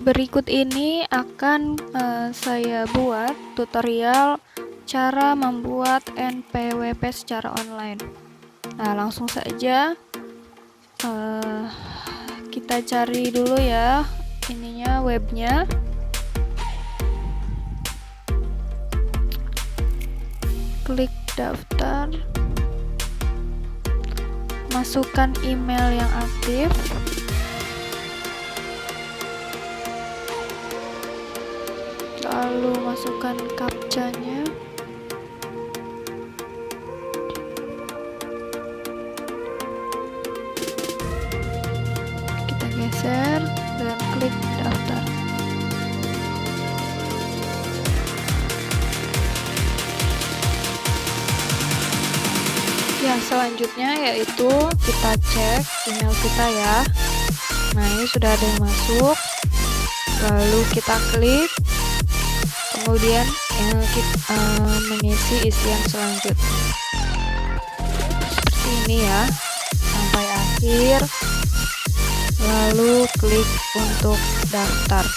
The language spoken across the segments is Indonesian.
berikut ini akan saya buat tutorial cara membuat NPWP secara online. Nah, langsung saja kita cari dulu ya ininya, webnya. Klik daftar, masukkan email yang aktif, lalu masukkan captcha-nya. Kita geser dan klik daftar. Ya, selanjutnya yaitu kita cek email kita ya. Nah, ini sudah ada yang masuk. Lalu kita klik, kemudian kita mengisi isian selanjutnya seperti ini ya sampai akhir, lalu klik untuk daftar.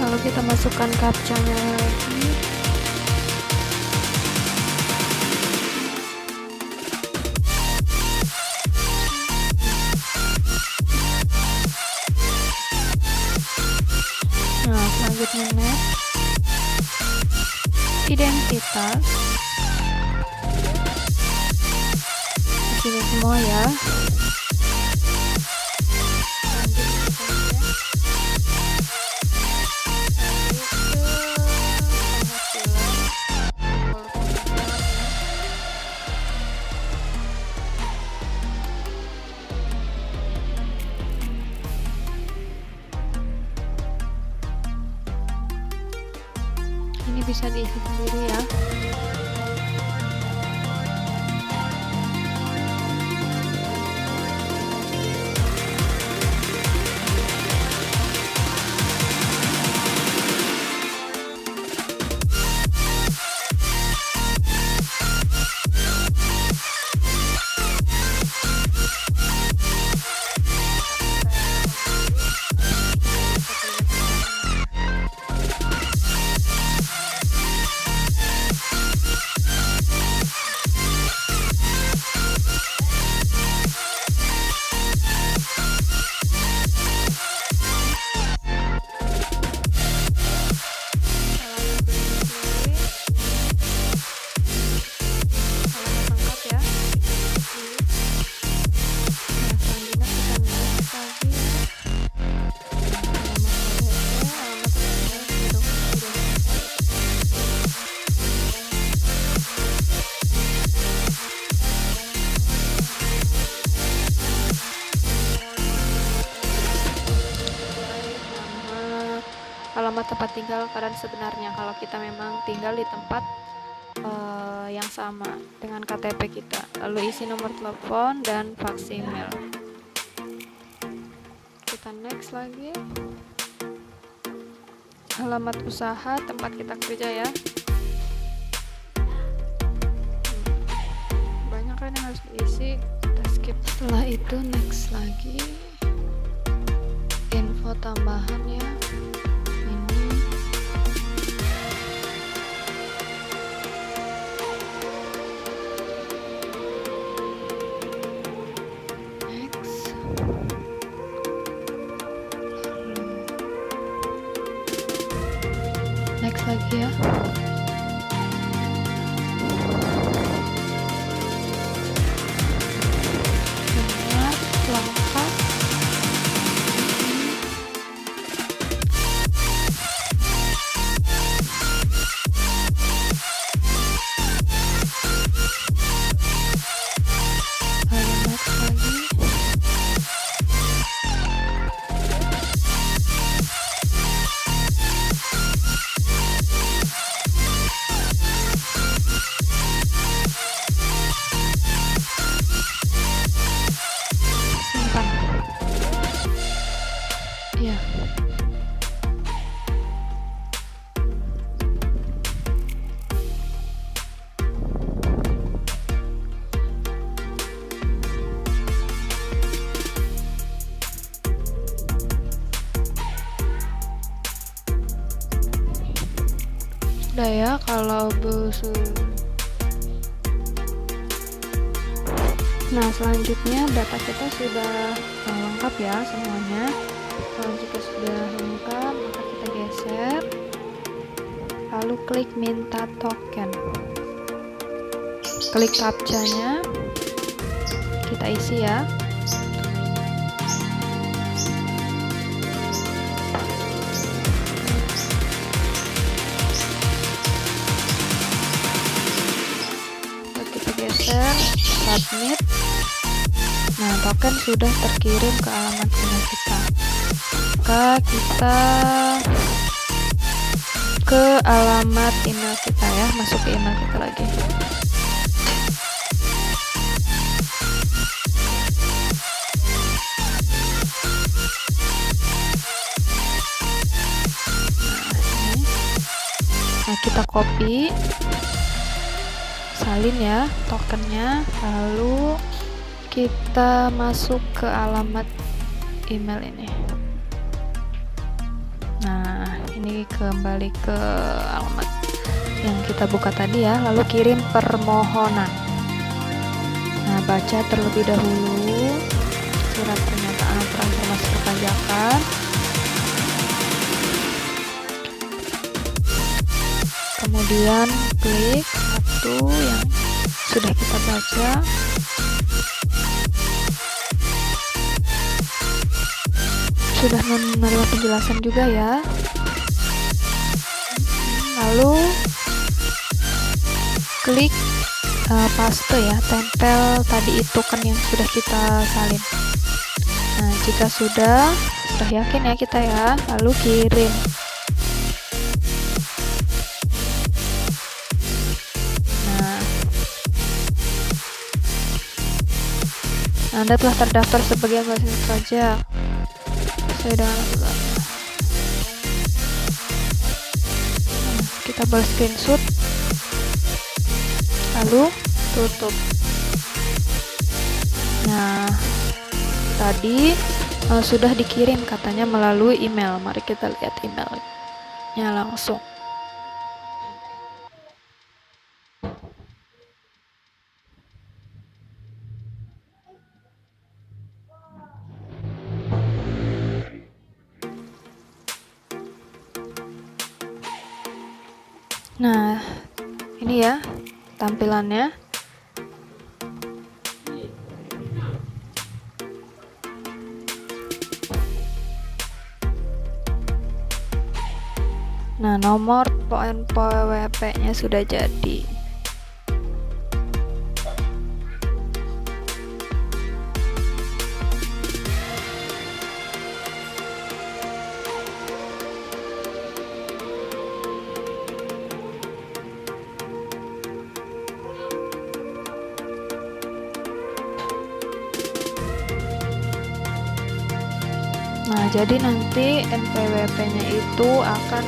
Lalu kita masukkan captcha-nya lagi. Nah, selanjutnya next. Identitas. Di sini semua ya. Ini bisa diisi sendiri ya. Alamat tempat tinggal keadaan sebenarnya kalau kita memang tinggal di tempat yang sama dengan KTP kita. Lalu isi nomor telepon dan fax email. Kita next lagi. Alamat usaha tempat kita kerja ya. Banyak kan yang harus diisi, kita skip. Setelah itu next lagi. Info tambahan ya. Next lagi ya. bisa ya kalau Nah, selanjutnya data kita sudah lengkap ya semuanya. Jika sudah lengkap, maka kita geser, lalu klik minta token. Klik captcha-nya, kita isi ya. Kita geser, submit. Nah, token sudah terkirim ke alamat email kita. Maka kita ke alamat email kita ya, masuk ke email kita lagi. Nah, kita copy, salin ya tokennya, lalu kita masuk ke alamat email ini. Nah, ini kembali ke alamat yang kita buka tadi ya, lalu kirim permohonan. Nah, baca terlebih dahulu surat pernyataan transformasi perpajakan. Kemudian klik satu yang sudah kita baca. Sudah menerima penjelasan juga ya. Lalu klik paste ya, tempel tadi itu kan yang sudah kita salin. Nah, jika sudah yakin ya kita ya, lalu kirim. Anda telah terdaftar sebagai anggota pajak sesuai dengan aturan. Kita buat screenshot, lalu tutup. Nah, tadi sudah dikirim katanya melalui email. Mari kita lihat emailnya langsung. Nah, ini ya tampilannya. Nah, nomor NPWP-nya sudah jadi. Nah, jadi nanti NPWP-nya itu akan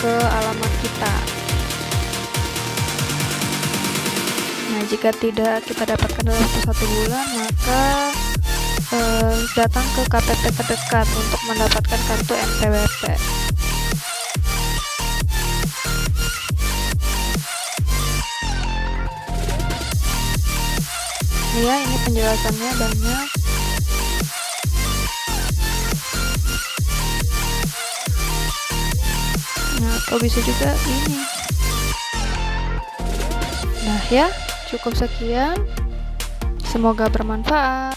ke alamat kita. Nah, jika tidak kita dapatkan dalam waktu 1 bulan, maka datang ke KPP terdekat untuk mendapatkan kartu NPWP. Ya, ini penjelasannya banyak. Nah, atau bisa juga ini. Nah ya, cukup sekian. Semoga bermanfaat.